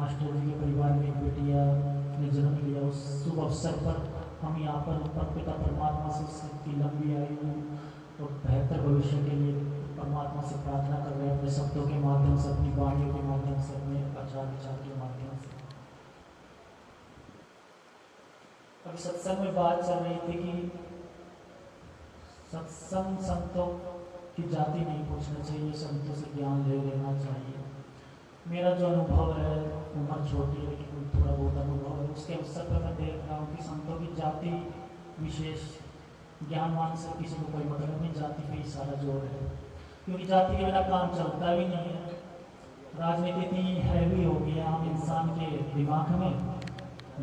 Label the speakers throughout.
Speaker 1: Master जी के परिवार में एक बेटिया ने जन्म लिया। उस शुभ अवसर पर हम यहाँ पर पिता परमात्मा से उसकी लंबी आयु और बेहतर भविष्य के लिए परमात्मा से प्रार्थना कर रहे हैं, अपने शब्दों के माध्यम से, अपनी वाणियों के माध्यम से, अपने आचार विचार के माध्यम से। अभी सत्संग में बात चल रही थी कि सत्संग संतों की जाति नहीं पूछना चाहिए, संतों से ज्ञान ले लेना चाहिए। मेरा जो अनुभव है, उम्र छोटी है लेकिन थोड़ा बहुत अनुभव है, उसके अवसर पर मैं देख रहा हूँ कि संतों की जाति विशेष ज्ञानवान से किसी को कोई मतलब नहीं, जाति पे ही सारा जोर है, क्योंकि जाति के बिना काम चलता भी नहीं है। राजनीति इतनी हैवी हो गई आम इंसान के दिमाग में।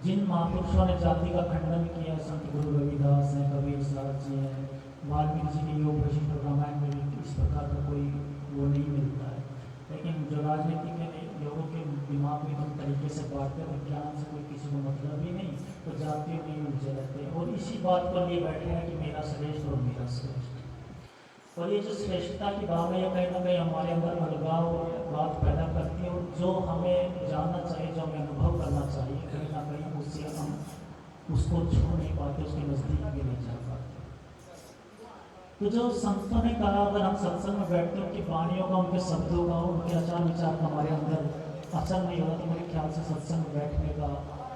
Speaker 1: जिन महापुरुषों ने जाति का खंडन किया, संत गुरु रविदास हैं, कबीर साहब जी हैं, वाल्मीकि जी के योग वशिष्ठ रामायण में भी इस प्रकार का कोई वो नहीं मिलता है। लेकिन जो राजनीति के लोगों के दिमाग में हम तरीके से बांटते हैं, विज्ञान से कोई किसी को मतलब ही नहीं, तो जातियों में उलझे रहते हैं और इसी बात पर लिए बैठे हैं कि मेरा श्रेष्ठ और मेरा श्रेष्ठ। और ये जो श्रेष्ठता की भावना है कहीं ना कहीं हमारे अंदर अलगाव बात पैदा करती है, और जो हमें जानना चाहिए, जो हमें अनुभव करना चाहिए, कहीं ना कहीं उससे हम उसको छू नहीं पाते, उसके नज़दीक भी नहीं जा पाते। तो जो संतों ने कहा, अगर हम सत्संग में बैठते हैं, उनकी वाणियों का, उनके शब्दों का, उनके आचार विचार का हमारे अंदर असर नहीं होगा, तो मेरे ख्याल से सत्संग में बैठने का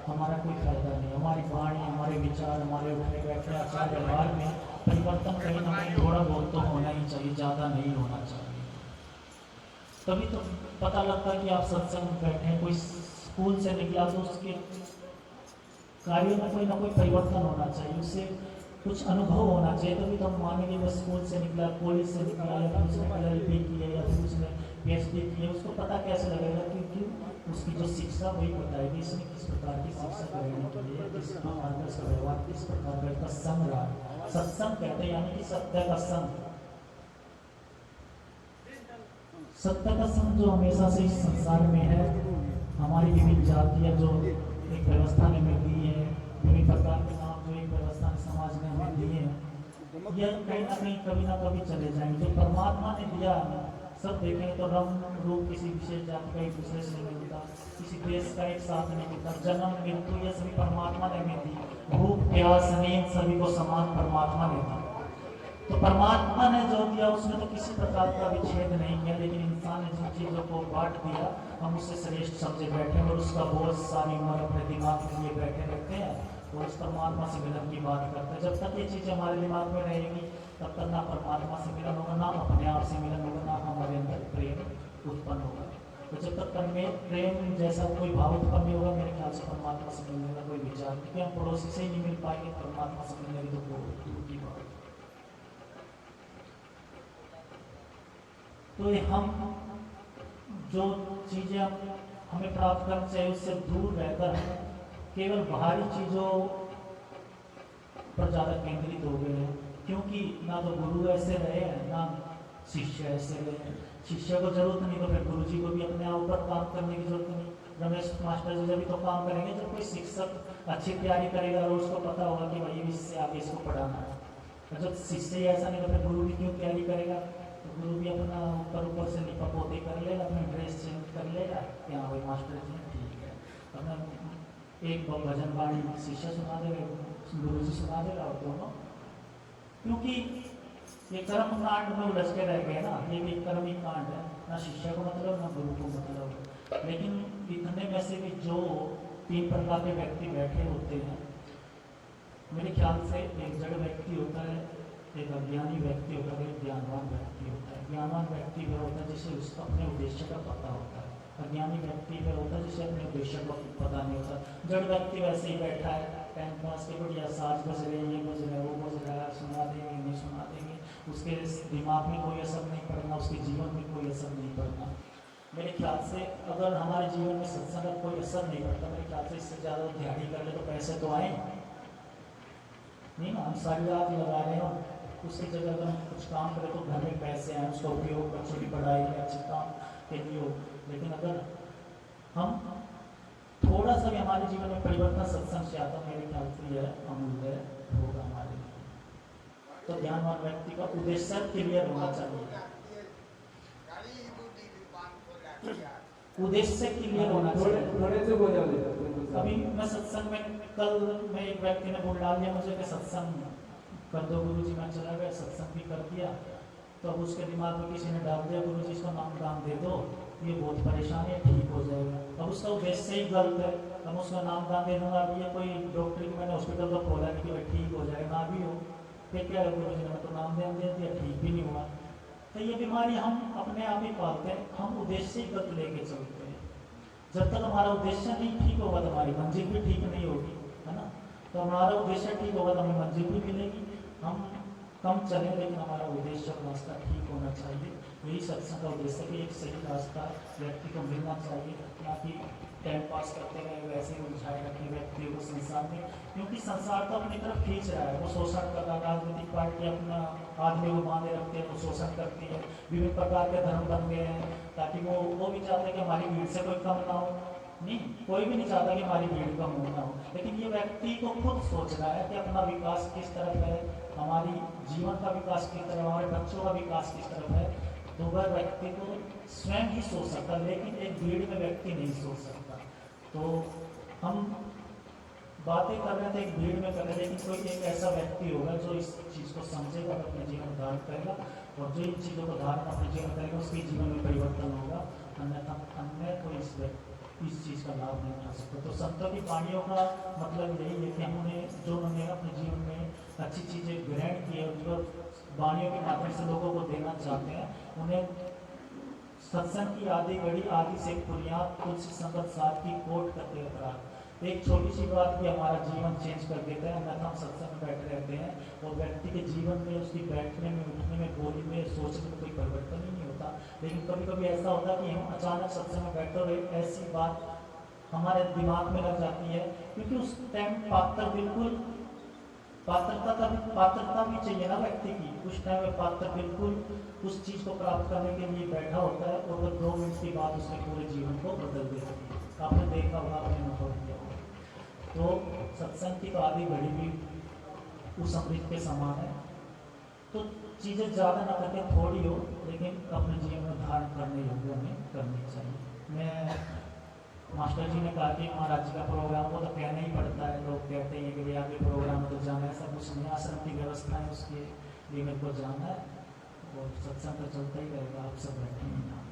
Speaker 1: हमारा कोई फायदा नहीं। हमारी वाणी, हमारे विचार, हमारे उठने बैठने, आचार व्यवहार में परिवर्तन कहीं ना कहीं थोड़ा बहुत तो होना ही चाहिए, ज़्यादा नहीं होना चाहिए। तभी तो पता लगता है कि आप सत्संग में बैठे हैं। कोई स्कूल से निकला तो उसके कार्यों में कोई ना कोई परिवर्तन होना चाहिए, उससे कुछ अनुभव होना चाहिए। तभी तो हम मानेंगे वो स्कूल से निकला, कॉलेज से निकला, या फिर उसने LLB किया, या फिर उसने PhD किया, उसको पता कैसे लगेगा? क्योंकि उसकी जो शिक्षा वही बताएगी इसने किस प्रकार की शिक्षा ग्रहण की है, किस प्रकार का इसका व्यवहार, किस प्रकार का इसका संग रहा। सत्संग कहते हैं यानी कि सत्य का संग। सत्य का संग जो हमेशा से इस संसार में है। हमारी विभिन्न जातियाँ जो एक व्यवस्था ने हमें दी है, विभिन्न प्रकार के नाम जो एक व्यवस्था ने समाज ने हमें दिए हैं, यह कहीं ना कहीं कभी ना कभी चले जाएंगे। जो परमात्मा ने दिया सब देखें तो रंग रूप किसी विशेष जाति का एक दूसरे से नहीं मिलता, किसी देश का एक साथ नहीं मिलता। जन्म मृत्यु ये सभी परमात्मा ने हमें दी, भूख प्यास नींद सभी को समान परमात्मा ने दी। तो परमात्मा ने जो दिया उसमें तो किसी प्रकार का विच्छेद नहीं किया, लेकिन इंसान ने जिन चीज़ों को बांट दिया, हम उससे श्रेष्ठ समझे बैठे और उसका बोझ सारी उम्र अपने दिमाग के लिए बैठे रहते हैं और उस परमात्मा से मिलन की बात करते हैं। जब तक ये चीज़ें हमारे दिमाग में रहेगी तब तक ना परमात्मा से मिलन होगा, ना अपने आप से मिलन होगा, ना हमारे अंदर प्रेम उत्पन्न होगा। तो जब तक में प्रेम जैसा कोई भाव उत्पन्न नहीं होगा, मेरे ख्याल से परमात्मा से मिलने का कोई विचार, क्योंकि हम पड़ोसी से ही नहीं मिल पाएंगे, परमात्मा से मिलने की तो बहुत दूर की बात। तो हम जो चीज़ें हमें प्राप्त करना चाहिए उससे दूर रहकर केवल बाहरी चीज़ों पर ज़्यादा केंद्रित हो गए हैं, क्योंकि ना तो गुरु ऐसे रहे हैं ना शिष्य ऐसे रहे हैं। शिष्य को जरूरत नहीं तो फिर गुरु जी को भी अपने आप पर काम करने की जरूरत नहीं। रमेश मास्टर जी जब तो काम करेंगे जब कोई शिक्षक अच्छी तैयारी करेगा और उसको पता होगा कि भाई इससे आगे इसको पढ़ाना है। और जब शिष्य ही ऐसा नहीं तो फिर गुरु भी क्यों तैयारी करेगा? तो गुरु भी अपना ऊपर से लिपा पोती कर लेगा, अपना ड्रेस चेंज कर लेगा कि हाँ भाई मास्टर जी ठीक है, अपना एक भजन वाणी शिष्य सुना देगा, गुरु जी सुना देगा, और दोनों क्योंकि ये कर्म कांड में उलझ के रह गए ना। ये भी कर्म ही कांड है, ना शिष्य को मतलब ना गुरु को मतलब। लेकिन इतने में से भी जो 3 प्रकार के व्यक्ति बैठे होते हैं, मेरे ख्याल से एक जड़ व्यक्ति होता है, एक अज्ञानी व्यक्ति होता है, एक ज्ञानवान व्यक्ति होता है। ज्ञानवान व्यक्ति वह होता है जिसे उसका अपने उद्देश्य का पता होता है, अज्ञानी व्यक्ति वह होता है जिसे अपने उद्देश्य का पता नहीं होता। जड़ व्यक्ति वैसे ही बैठा है, टाइम पास के बढ़िया साज बज रहे हैं, ये बज रहा है, वो बज रहा है, सुना देंगे नहीं सुना देंगे, उसके दिमाग में कोई असर नहीं पड़ना, उसके जीवन में कोई असर नहीं पड़ना। मेरे ख्याल से अगर हमारे जीवन में सत्संग का कोई असर नहीं पड़ता, मेरे ख्याल से इससे ज़्यादा ध्यान कर ले तो पैसे तो आए नहीं ना। हम सारी रात लगा रहे हैं, उसकी जगह अगर हम कुछ काम करें तो घर में पैसे हैं, उसका उपयोग बच्चों की पढ़ाई या अच्छे काम के लिए हो। लेकिन अगर हम थोड़ा सा भी हमारे जीवन में परिवर्तन सत्संग से आता, मेरे ख्याल से यह अमूल्य होगा हमारे लिए। तो ज्ञानवान व्यक्ति का उद्देश्य क्लियर होना चाहिए। उद्देश्य से क्लियर होना
Speaker 2: थोड़े
Speaker 1: चाहिए।
Speaker 2: थोड़े से बोला देता
Speaker 1: अभी मैं सत्संग में कल मैं एक व्यक्ति ने बोल डाल दिया मुझे कि सत्संग कर दो गुरुजी, मैं चला गया सत्संग भी कर दिया, तो अब उसके दिमाग में किसी ने डाल दिया गुरुजी इसको नाम दान दे दो, ये बहुत परेशानी है, ठीक हो जाएगा। अब उसका उद्देश्य ही गलत है, अब उसका नाम दान दे दूंगा, अब ये कोई डॉक्टर की मैंने हॉस्पिटल तो खोला नहीं कि भाई ठीक हो जाएगा, ना भी हो फिर क्या है गुरुजी ने तो नाम दान दे दिया, ठीक भी नहीं हुआ। तो ये बीमारी हम अपने आप ही पालते हैं, हम उद्देश्य ही गलत लेके चलते हैं। जब तक हमारा उद्देश्य नहीं ठीक होगा तो हमारी मंजिल भी ठीक नहीं होगी, है ना। तो हमारा उद्देश्य ठीक होगा तो हमें मंजिल भी मिलेगी, हम कम चलें लेकिन हमारा उद्देश्य और रास्ता ठीक होना चाहिए। यही सत्संग का उद्देश्य कि एक सही रास्ता व्यक्ति को मिलना चाहिए, ना कि टाइम पास करते रहे वैसे ही उलझाए रखे व्यक्ति को संसार में, क्योंकि संसार तो अपनी तरफ खींच रहा है। वो शोषण कर रहा है, राजनीतिक पार्टी अपना आदमी को बांधे रखते हैं, वो शोषण करती है, विभिन्न प्रकार के धर्म बन गए हैं ताकि वो भी चाहते हैं कि हमारी भीड़ से कोई कम ना हो। नहीं, कोई भी नहीं चाहता कि हमारी भीड़ कम होना हो, लेकिन ये व्यक्ति को खुद सोचना है कि अपना विकास किस तरफ है, हमारी जीवन का विकास किस तरफ, हमारे बच्चों का विकास किस तरफ है। तो वह व्यक्ति को स्वयं ही सोच सकता, लेकिन एक भीड़ में व्यक्ति नहीं सोच सकता। तो हम बातें कर रहे थे एक भीड़ में कर रहे, लेकिन कोई एक ऐसा व्यक्ति होगा जो इस चीज़ को समझेगा और अपने जीवन धारण करेगा, और जो इन चीज़ों को धारण अपने जीवन करेगा उसके जीवन में परिवर्तन होगा, अन्यथा अन्य कोई इस चीज़ का लाभ नहीं उठा सकता। तो संतों की वाणियों का मतलब यही है कि हमने जो उन्होंने अपने जीवन में अच्छी चीज़ें ग्रहण की है, जो वाणियों के माध्यम से लोगों को देना चाहते हैं, उन्हें सत्संग की आदि घड़ी आदि से बुनियाद तुलसी संगत साथ की कोट करते हुए एक छोटी सी बात भी हमारा जीवन चेंज कर देता है। अन्यथा हम सत्संग में बैठे रहते हैं और व्यक्ति के जीवन में उसकी बैठने में, उठने में, बोली में, सोचने में कोई परिवर्तन ही नहीं होता। लेकिन कभी कभी ऐसा होता है कि हम अचानक सत्संग में बैठते हुए ऐसी बात हमारे दिमाग में लग जाती है, क्योंकि उस टाइम पात्रता भी चाहिए ना व्यक्ति की। उस टाइम में पात्र बिल्कुल उस चीज़ को प्राप्त करने के लिए बैठा होता है और वह 2 मिनट की बाद उसके पूरे जीवन को बदल देती है। आपने देखा होगा, आपने अनुभव किया होगा। तो सत्संग की तो आदि घड़ी भी उस अमृत के समान है। तो चीज़ें ज़्यादा ना करके थोड़ी हो, लेकिन अपने जीवन में धारण करने योग्य हमें करनी चाहिए। मैं मास्टर जी ने कहा कि महाराज जी का प्रोग्राम वो तो कहना ही पड़ता है, लोग कहते हैं कि आगे प्रोग्राम तो जाना है, सब कुछ नहीं, आश्रम की व्यवस्था है उसके लिए मेरे को जाना है, और सत्संग तो चलता ही रहेगा, आप सब बैठे हैं यहाँ पर।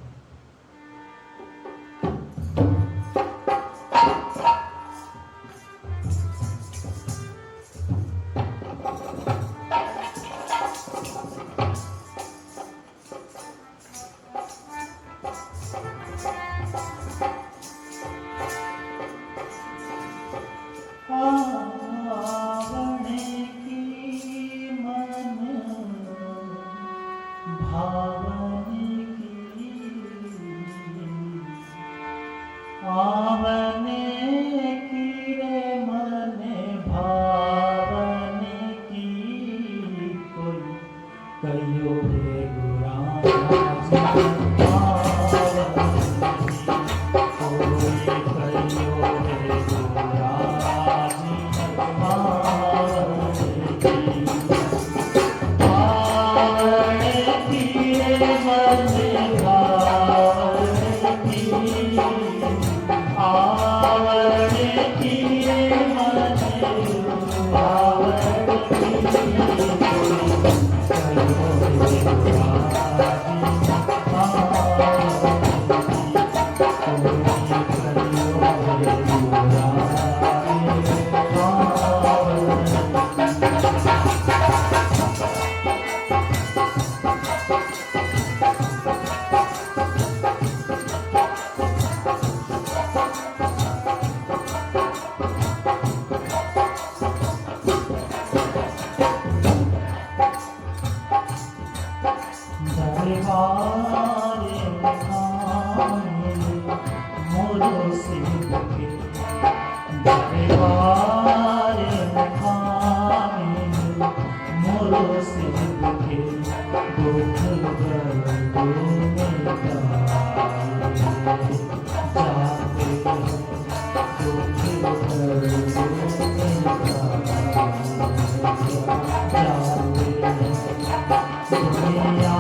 Speaker 3: दुनिया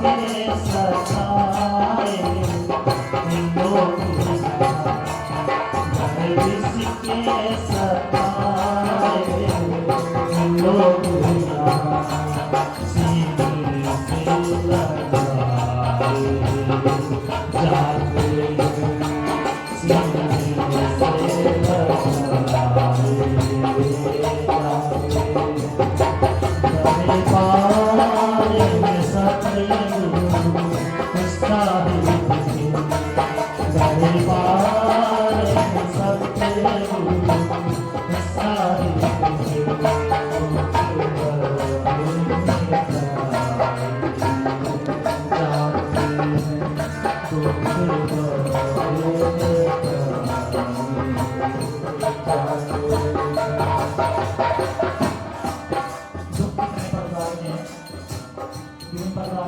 Speaker 3: के सताए
Speaker 1: जिसके सताए लोग सीने से लगाए जाते सीने से लगाए पारे में सतयुग उसका ही गरे पारे में सतयुग उसका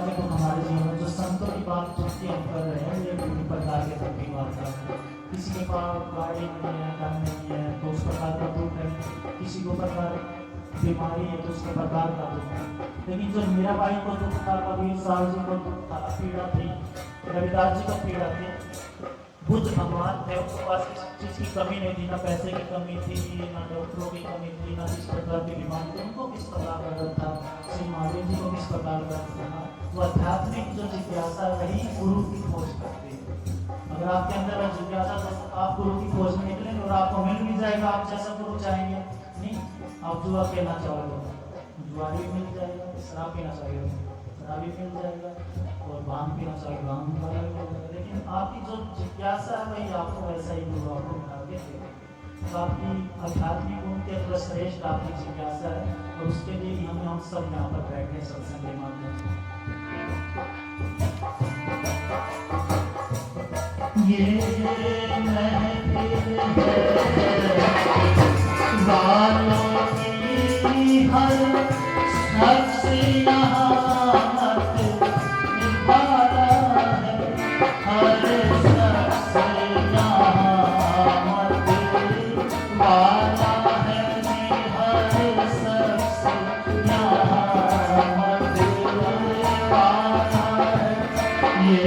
Speaker 1: ही हमारे जीवन में जो संतों की बात जिसकी हम कर रहे हैं, ये विभिन्न प्रकार के दुख की बात है। किसी के पास गाड़ी नहीं है, घर नहीं है तो उस प्रकार का दुख है, किसी को प्रकार बीमारी है तो उसके प्रकार का दुख है। लेकिन जो मीरा बाई को दुख था, कबीर साहब जी को दुख था, पीड़ा थी, रविदास जी को पीड़ा थी, बुद्ध भगवान थे, उनके पास किसी चीज़ की कमी नहीं थी, ना पैसे की कमी थी, ना डॉक्टरों की कमी थी, ना किस प्रकार की बीमारी थी, उनको किस प्रकार का डर था, श्री महावीर जी को किस प्रकार का था। वो आध्यात्मिक जो जिज्ञासा वही गुरु की खोज करती है। अगर आपके अंदर वह जिज्ञासा तो आप गुरु की खोज में निकलेंगे और आपको मिल भी जाएगा आप जैसा गुरु चाहेंगे। नहीं, आप जुआ खेलना चाहोगे, जुआ भी मिल जाएगा, शराब पीना चाहिए, शराब भी मिल जाएगा, और भांग पीना चाहिए, भांग भी मिल जाएगा। लेकिन आपकी जो जिज्ञासा है वही आपको वैसा ही गुरु आपको मिलाके देगा। तो आपकी आध्यात्मिक गुण के अंदर श्रेष्ठ आपकी जिज्ञासा है, और उसके लिए ही हम सब यहाँ पर बैठे सत्संग के माध्यम से। ये महफिल है वालों की, हर शख्स यहाँ मत निभाता है, हर शख्स यहाँ मत वाला है, हर शख्स यहाँ मत वाला है। ये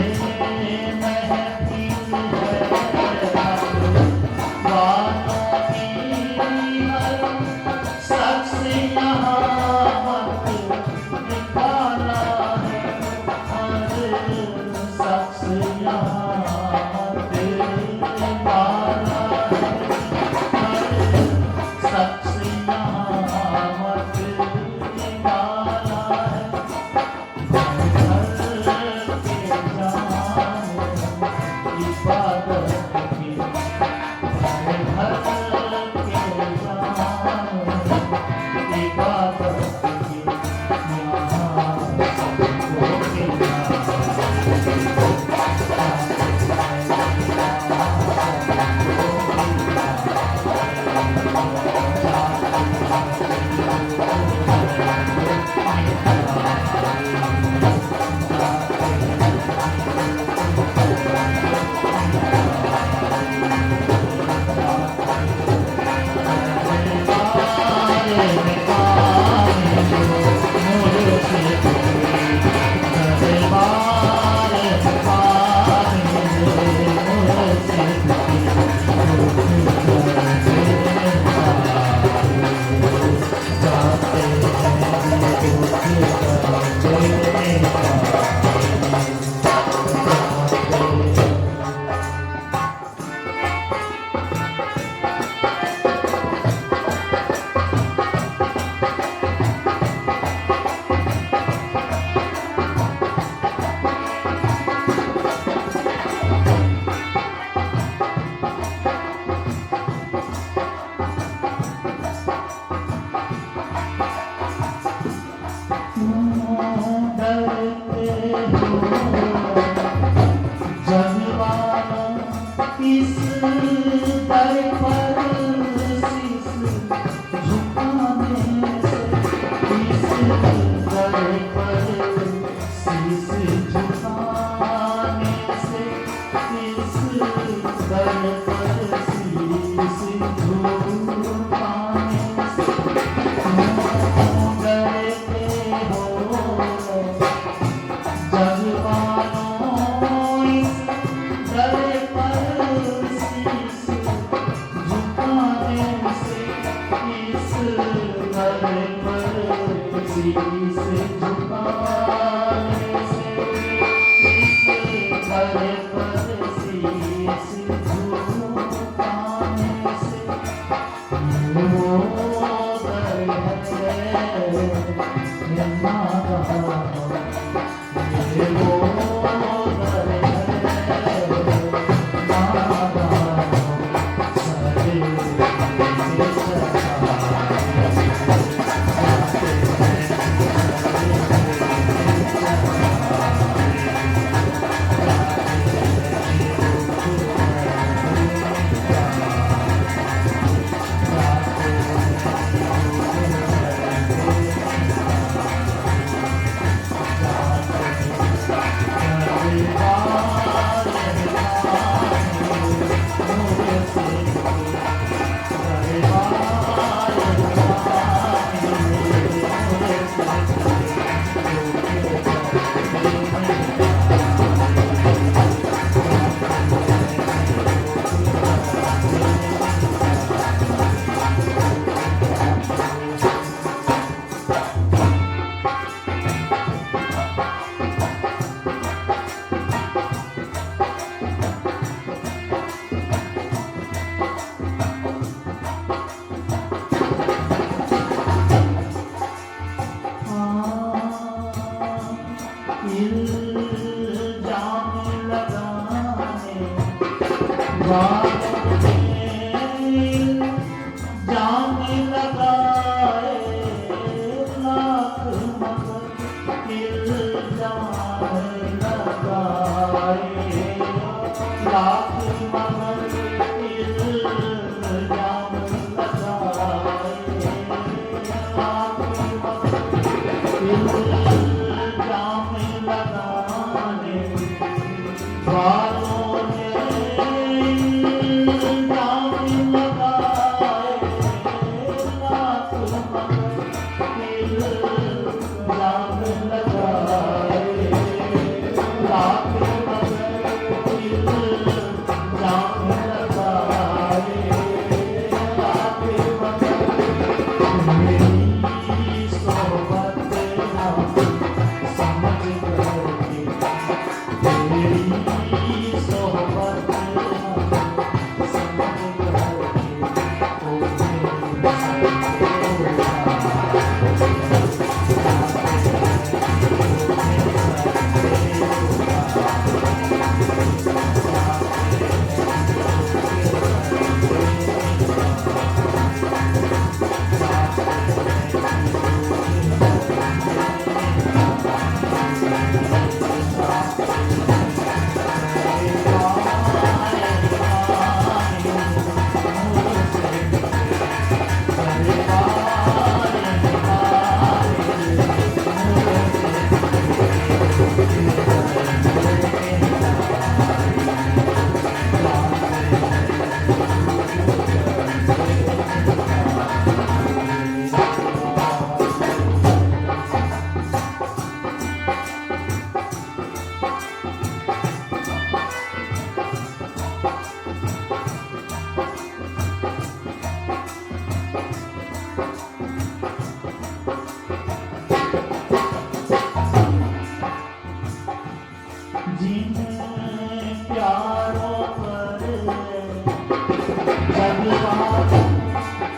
Speaker 1: बलवान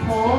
Speaker 1: हो